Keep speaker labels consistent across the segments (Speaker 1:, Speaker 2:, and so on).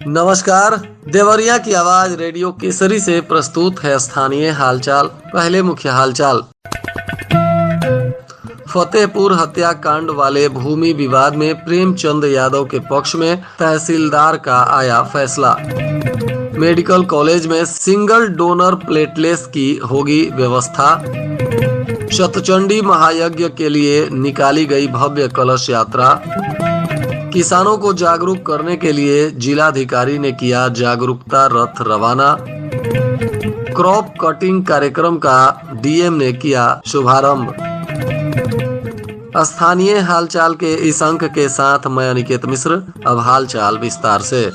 Speaker 1: नमस्कार। देवरिया की आवाज रेडियो केसरी से प्रस्तुत है स्थानीय हालचाल। पहले मुख्य हालचाल। फतेहपुर हत्याकांड वाले भूमि विवाद में प्रेमचंद यादव के पक्ष में तहसीलदार का आया फैसला। मेडिकल कॉलेज में सिंगल डोनर प्लेटलेट्स की होगी व्यवस्था। शतचंडी महायज्ञ के लिए निकाली गई भव्य कलश यात्रा। किसानों को जागरूक करने के लिए जिलाधिकारी ने किया जागरूकता रथ रवाना। क्रॉप कटिंग कार्यक्रम का डीएम ने किया शुभारंभ। स्थानीय हालचाल के इस अंक के साथ मैं अनिकेत मिश्र। अब हालचाल विस्तार से।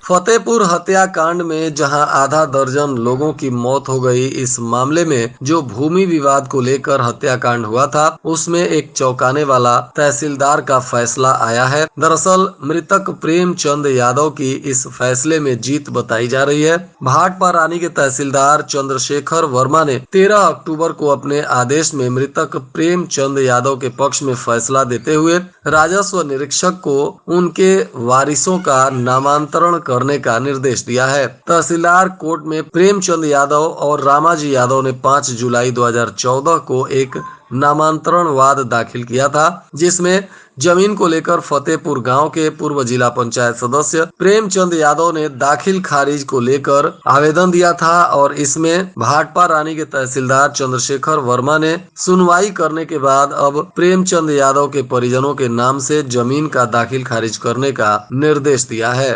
Speaker 1: फतेहपुर हत्याकांड में जहां आधा दर्जन लोगों की मौत हो गई, इस मामले में जो भूमि विवाद को लेकर हत्याकांड हुआ था उसमें एक चौंकाने वाला तहसीलदार का फैसला आया है। दरअसल मृतक प्रेमचंद यादव की इस फैसले में जीत बताई जा रही है। भाटपा रानी के तहसीलदार चंद्रशेखर वर्मा ने 13 अक्टूबर को अपने आदेश में मृतक प्रेमचंद यादव के पक्ष में फैसला देते हुए राजस्व निरीक्षक को उनके वारिसों का नामांतरण करने का निर्देश दिया है। तहसीलदार कोर्ट में प्रेमचंद यादव और रामाजी यादव ने 5 जुलाई 2014 को एक नामांतरण वाद दाखिल किया था, जिसमें जमीन को लेकर फतेहपुर गांव के पूर्व जिला पंचायत सदस्य प्रेमचंद यादव ने दाखिल खारिज को लेकर आवेदन दिया था और इसमें भाटपा रानी के तहसीलदार चंद्रशेखर वर्मा ने सुनवाई करने के बाद अब प्रेमचंद यादव के परिजनों के नाम से जमीन का दाखिल खारिज करने का निर्देश दिया है।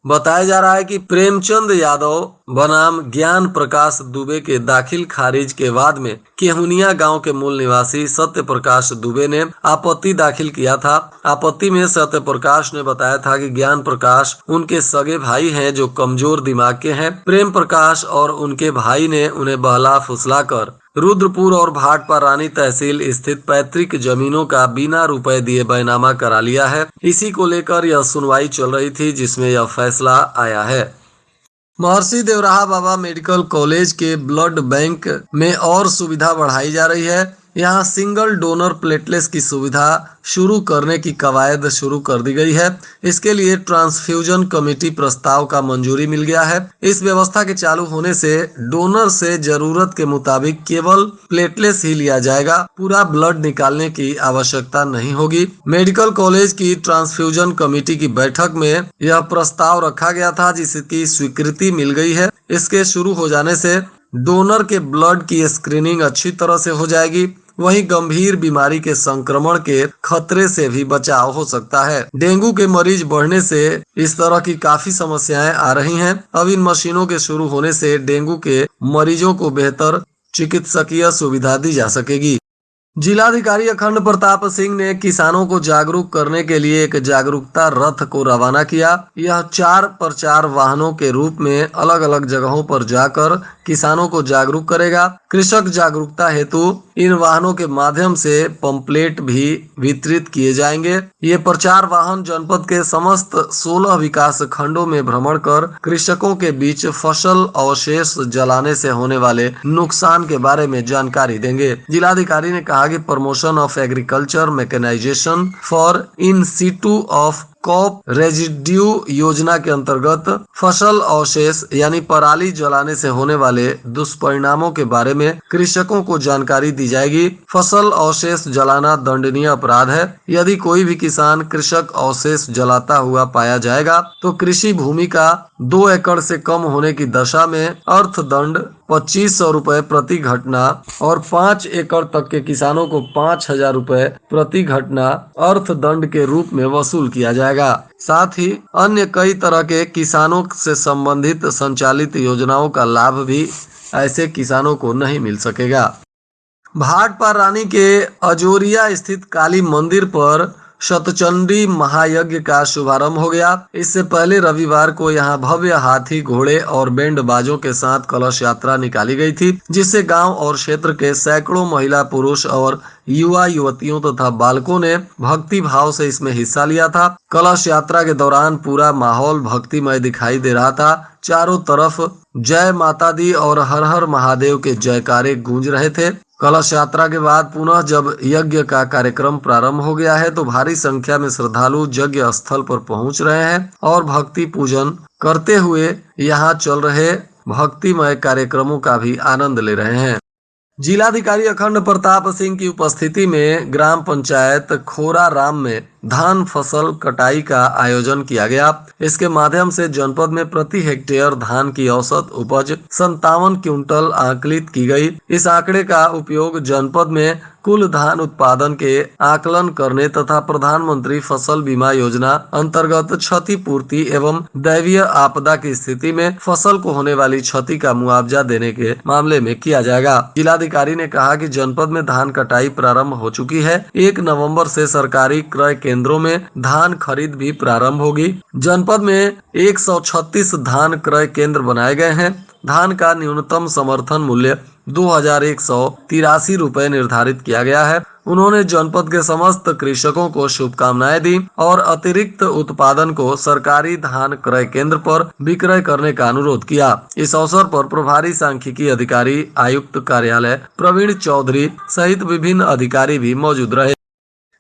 Speaker 1: बताया जा रहा है कि प्रेमचंद यादव बनाम ज्ञान प्रकाश दुबे के दाखिल खारिज के वाद में केहुनिया गांव के मूल निवासी सत्य प्रकाश दुबे ने आपत्ति दाखिल किया था। आपत्ति में सत्य प्रकाश ने बताया था कि ज्ञान प्रकाश उनके सगे भाई हैं जो कमजोर दिमाग के हैं। प्रेम प्रकाश और उनके भाई ने उन्हें बहला फुसलाकर रुद्रपुर और भाटपा रानी तहसील स्थित पैतृक जमीनों का बिना रुपए दिए बैनामा करा लिया है। इसी को लेकर यह सुनवाई चल रही थी, जिसमें यह फैसला आया है। महर्षि देवराहा बाबा मेडिकल कॉलेज के ब्लड बैंक में और सुविधा बढ़ाई जा रही है। यहाँ सिंगल डोनर प्लेटलेट्स की सुविधा शुरू करने की कवायद शुरू कर दी गई है। इसके लिए ट्रांसफ्यूजन कमेटी प्रस्ताव का मंजूरी मिल गया है। इस व्यवस्था के चालू होने से डोनर से जरूरत के मुताबिक केवल प्लेटलेट्स ही लिया जाएगा, पूरा ब्लड निकालने की आवश्यकता नहीं होगी। मेडिकल कॉलेज की ट्रांसफ्यूजन कमेटी की बैठक में यह प्रस्ताव रखा गया था, जिसकी स्वीकृति मिल गई है। इसके शुरू हो जाने से डोनर के ब्लड की स्क्रीनिंग अच्छी तरह से हो जाएगी। वहीं गंभीर बीमारी के संक्रमण के खतरे से भी बचाव हो सकता है। डेंगू के मरीज बढ़ने से इस तरह की काफी समस्याएं आ रही हैं। अब इन मशीनों के शुरू होने से डेंगू के मरीजों को बेहतर चिकित्सकीय सुविधा दी जा सकेगी। जिलाधिकारी अखंड प्रताप सिंह ने किसानों को जागरूक करने के लिए एक जागरूकता रथ को रवाना किया। यह 4 प्रचार वाहनों के रूप में अलग अलग जगहों पर जाकर किसानों को जागरूक करेगा। कृषक जागरूकता हेतु इन वाहनों के माध्यम से पंपलेट भी वितरित किए जाएंगे। ये प्रचार वाहन जनपद के समस्त 16 विकास खंडों में भ्रमण कर कृषकों के बीच फसल अवशेष जलाने से होने वाले नुकसान के बारे में जानकारी देंगे। जिलाधिकारी ने कहा कि promotion of agriculture mechanisation for in situ of crop residue योजना के अंतर्गत फसल अवशेष यानी पराली जलाने से होने वाले दुष्परिणामों के बारे में कृषकों को जानकारी दी जाएगी। फसल अवशेष जलाना दंडनीय अपराध है। यदि कोई भी किसान कृषक अवशेष जलाता हुआ पाया जाएगा तो कृषि भूमि का 2 एकड़ से कम होने की दशा में अर्थदंड 2500 रुपए प्रति घटना और 5 एकड़ तक के किसानों को 5000 रुपए प्रति घटना अर्थदंड के रूप में वसूल किया जाएगा। साथ ही अन्य कई तरह के किसानों से संबंधित संचालित योजनाओं का लाभ भी ऐसे किसानों को नहीं मिल सकेगा। भाटपा रानी के अजोरिया स्थित काली मंदिर पर शतचंडी महायज्ञ का शुभारंभ हो गया। इससे पहले रविवार को यहां भव्य हाथी, घोड़े और बैंड बाजों के साथ कलश यात्रा निकाली गई थी, जिससे गांव और क्षेत्र के सैकड़ों महिला, पुरुष और युवा युवतियों तथा बालकों ने भक्ति भाव से इसमें हिस्सा लिया था। कलश यात्रा के दौरान पूरा माहौल भक्तिमय दिखाई दे रहा था। चारों तरफ जय माता दी और हर हर महादेव के जयकारे गूंज रहे थे। कलश यात्रा के बाद पुनः जब यज्ञ का कार्यक्रम प्रारंभ हो गया है तो भारी संख्या में श्रद्धालु यज्ञ स्थल पर पहुंच रहे हैं और भक्ति पूजन करते हुए यहाँ चल रहे भक्तिमय कार्यक्रमों का भी आनंद ले रहे हैं। जिलाधिकारी अखंड प्रताप सिंह की उपस्थिति में ग्राम पंचायत खोरा राम में धान फसल कटाई का आयोजन किया गया। इसके माध्यम से जनपद में प्रति हेक्टेयर धान की औसत उपज 57 क्विंटल आकलित की गई। इस आंकड़े का उपयोग जनपद में कुल धान उत्पादन के आकलन करने तथा प्रधानमंत्री फसल बीमा योजना अंतर्गत क्षतिपूर्ति एवं दैवीय आपदा की स्थिति में फसल को होने वाली क्षति का मुआवजा देने के मामले में किया जाएगा। जिलाधिकारी ने कहा कि जनपद में धान कटाई प्रारंभ हो चुकी है। 1 नवंबर से सरकारी क्रय केंद्रों में धान खरीद भी प्रारंभ होगी। जनपद में 136 धान क्रय केंद्र बनाए गए हैं। धान का न्यूनतम समर्थन मूल्य 2183 रुपए निर्धारित किया गया है। उन्होंने जनपद के समस्त कृषकों को शुभकामनाएं दी और अतिरिक्त उत्पादन को सरकारी धान क्रय केंद्र पर विक्रय करने का अनुरोध किया। इस अवसर पर प्रभारी सांख्यिकी अधिकारी आयुक्त कार्यालय प्रवीण चौधरी सहित विभिन्न अधिकारी भी मौजूद रहे।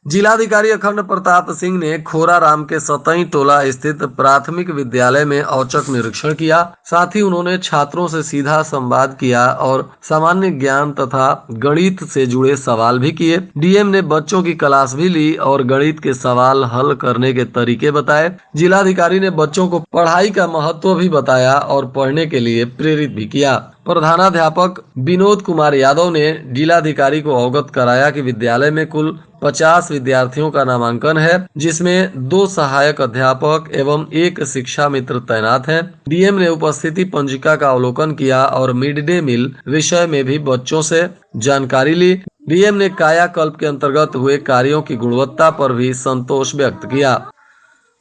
Speaker 1: जिलाधिकारी अखंड प्रताप सिंह ने खोरा राम के सतई टोला स्थित प्राथमिक विद्यालय में औचक निरीक्षण किया। साथ ही उन्होंने छात्रों से सीधा संवाद किया और सामान्य ज्ञान तथा गणित से जुड़े सवाल भी किए। डीएम ने बच्चों की क्लास भी ली और गणित के सवाल हल करने के तरीके बताए। जिलाधिकारी ने बच्चों को पढ़ाई का महत्व भी बताया और पढ़ने के लिए प्रेरित भी किया। प्रधानाध्यापक विनोद कुमार यादव ने जिलाधिकारी को अवगत कराया कि विद्यालय में कुल 50 विद्यार्थियों का नामांकन है, जिसमें 2 सहायक अध्यापक एवं 1 शिक्षा मित्र तैनात हैं। डीएम ने उपस्थिति पंजिका का अवलोकन किया और मिड डे मील विषय में भी बच्चों से जानकारी ली। डीएम ने कायाकल्प के अंतर्गत हुए कार्यों की गुणवत्ता पर भी संतोष व्यक्त किया।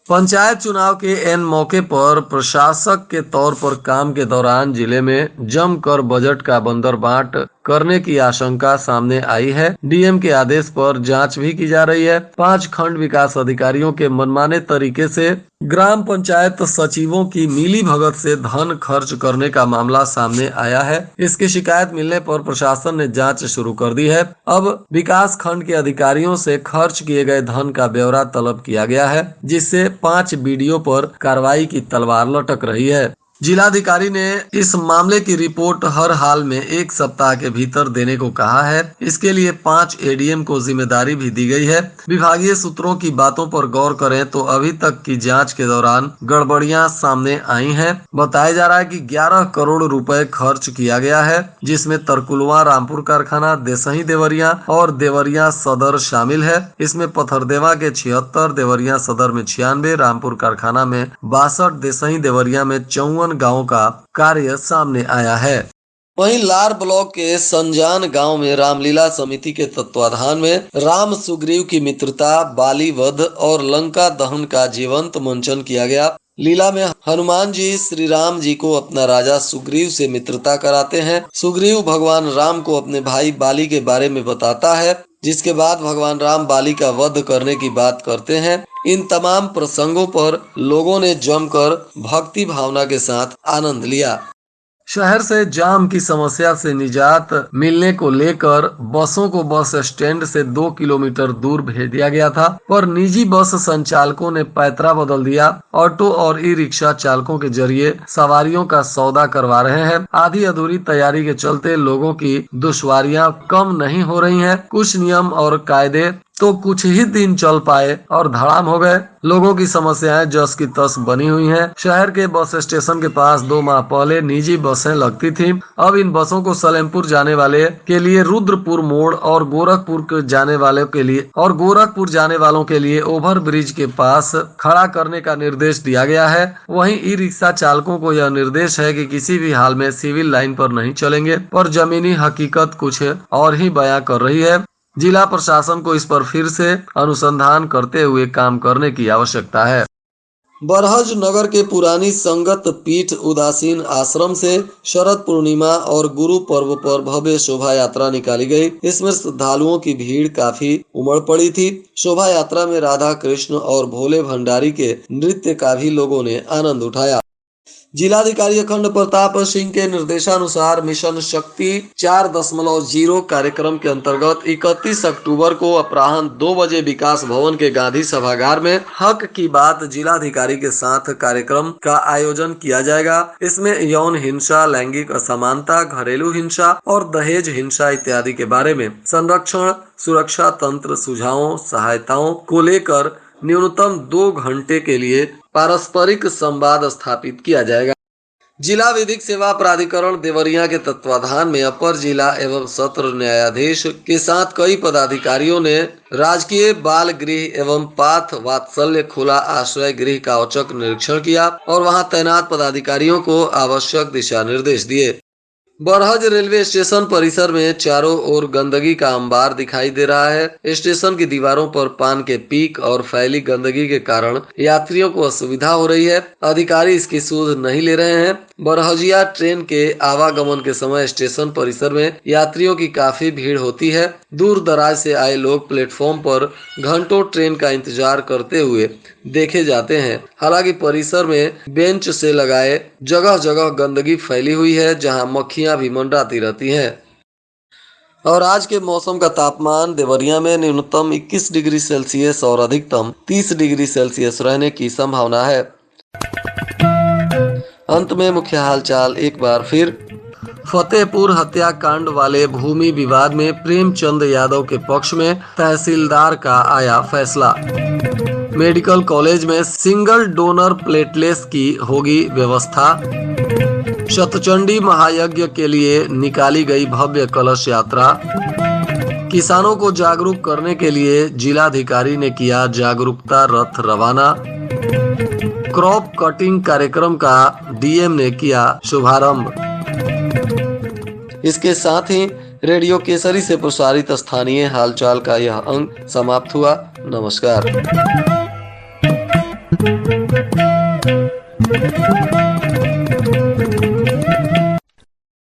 Speaker 1: पंचायत चुनाव के एन मौके पर प्रशासक के तौर पर काम के दौरान जिले में जमकर बजट का बंदरबाट करने की आशंका सामने आई है। डीएम के आदेश पर जांच भी की जा रही है। 5 खंड विकास अधिकारियों के मनमाने तरीके से ग्राम पंचायत सचिवों की मिली भगत से धन खर्च करने का मामला सामने आया है। इसकी शिकायत मिलने पर प्रशासन ने जांच शुरू कर दी है। अब विकास खंड के अधिकारियों से खर्च किए गए धन का ब्यौरा तलब किया गया है, जिससे 5 बीडीओ पर कार्रवाई की तलवार लटक रही है। जिलाधिकारी ने इस मामले की रिपोर्ट हर हाल में 1 सप्ताह के भीतर देने को कहा है। इसके लिए 5 एडीएम को जिम्मेदारी भी दी गई है। विभागीय सूत्रों की बातों पर गौर करें तो अभी तक की जांच के दौरान गड़बड़ियां सामने आई हैं। बताया जा रहा है कि 11 करोड़ रुपए खर्च किया गया है, जिसमें तरकुलवा रामपुर कारखाना, देसही देवरिया और देवरिया सदर शामिल है। इसमें पथरदेवा के 76, देवरिया सदर में 96, रामपुर कारखाना में 62, देसही देवरिया में 54 गांवों का कार्य सामने आया है। वहीं लार ब्लॉक के संजान गांव में रामलीला समिति के तत्वाधान में राम सुग्रीव की मित्रता, बाली वध और लंका दहन का जीवंत मंचन किया गया। लीला में हनुमान जी श्री राम जी को अपना राजा सुग्रीव से मित्रता कराते हैं। सुग्रीव भगवान राम को अपने भाई बाली के बारे में बताता है, जिसके बाद भगवान राम बाली का वध करने की बात करते हैं। इन तमाम प्रसंगों पर लोगों ने जमकर भक्ति भावना के साथ आनंद लिया। शहर से जाम की समस्या से निजात मिलने को लेकर बसों को बस स्टैंड से 2 किलोमीटर दूर भेज दिया गया था, पर निजी बस संचालकों ने पैतरा बदल दिया। ऑटो और ई रिक्शा चालकों के जरिए सवारियों का सौदा करवा रहे हैं। आधी अधूरी तैयारी के चलते लोगों की दुश्वारियां कम नहीं हो रही हैं। कुछ नियम और कायदे तो कुछ ही दिन चल पाए और धड़ाम हो गए। लोगों की समस्याएं जस की तस बनी हुई हैं। शहर के बस स्टेशन के पास 2 माह पहले निजी बसें लगती थीं। अब इन बसों को सलेमपुर जाने वाले के लिए रुद्रपुर मोड़ और गोरखपुर जाने वालों के लिए ओवर ब्रिज के पास खड़ा करने का निर्देश दिया गया है। वहीं ई रिक्शा चालकों को यह निर्देश है कि किसी भी हाल में सिविल लाइन पर नहीं चलेंगे, पर जमीनी हकीकत कुछ और ही बयां कर रही है। जिला प्रशासन को इस पर फिर से अनुसंधान करते हुए काम करने की आवश्यकता है। बरहज नगर के पुरानी संगत पीठ उदासीन आश्रम से शरद पूर्णिमा और गुरु पर्व पर भव्य शोभा यात्रा निकाली गई। इसमें श्रद्धालुओं की भीड़ काफी उमड़ पड़ी थी। शोभा यात्रा में राधा कृष्ण और भोले भंडारी के नृत्य का भी लोगों ने आनंद उठाया। जिलाधिकारी अखंड प्रताप सिंह के निर्देशानुसार मिशन शक्ति 4.0 कार्यक्रम के अंतर्गत 31 अक्टूबर को अपराह्न 2 बजे विकास भवन के गांधी सभागार में हक की बात जिलाधिकारी के साथ कार्यक्रम का आयोजन किया जाएगा। इसमें यौन हिंसा, लैंगिक असमानता, घरेलू हिंसा और दहेज हिंसा इत्यादि के बारे में संरक्षण, सुरक्षा तंत्र, सुझावों, सहायताओं को लेकर न्यूनतम 2 घंटे के लिए पारस्परिक संवाद स्थापित किया जाएगा। जिला विधिक सेवा प्राधिकरण देवरिया के तत्वाधान में अपर जिला एवं सत्र न्यायाधीश के साथ कई पदाधिकारियों ने राजकीय बाल गृह एवं पाथ वात्सल्य खुला आश्रय गृह का औचक निरीक्षण किया और वहां तैनात पदाधिकारियों को आवश्यक दिशा निर्देश दिए। बरहज रेलवे स्टेशन परिसर में चारों ओर गंदगी का अंबार दिखाई दे रहा है। स्टेशन की दीवारों पर पान के पीक और फैली गंदगी के कारण यात्रियों को असुविधा हो रही है। अधिकारी इसकी सूझ नहीं ले रहे हैं। बरहजिया ट्रेन के आवागमन के समय स्टेशन परिसर में यात्रियों की काफी भीड़ होती है। दूर दराज से आए लोग प्लेटफॉर्म पर घंटों ट्रेन का इंतजार करते हुए देखे जाते हैं। हालांकि परिसर में बेंच से लगाए जगह जगह गंदगी फैली हुई है, जहां मक्खियां भी मंडराती रहती हैं। और आज के मौसम का तापमान देवरिया में न्यूनतम 21 डिग्री सेल्सियस और अधिकतम 30 डिग्री सेल्सियस रहने की संभावना है। अंत में मुख्य हालचाल एक बार फिर। फतेहपुर हत्याकांड वाले भूमि विवाद में प्रेमचंद यादव के पक्ष में तहसीलदार का आया फैसला। मेडिकल कॉलेज में सिंगल डोनर प्लेटलेट्स की होगी व्यवस्था। शतचंडी महायज्ञ के लिए निकाली गई भव्य कलश यात्रा। किसानों को जागरूक करने के लिए जिलाधिकारी ने किया जागरूकता रथ रवाना। क्रॉप कटिंग कार्यक्रम का डीएम ने किया शुभारंभ। इसके साथ ही रेडियो केसरी से प्रसारित स्थानीय हालचाल का यह अंक समाप्त हुआ। नमस्कार।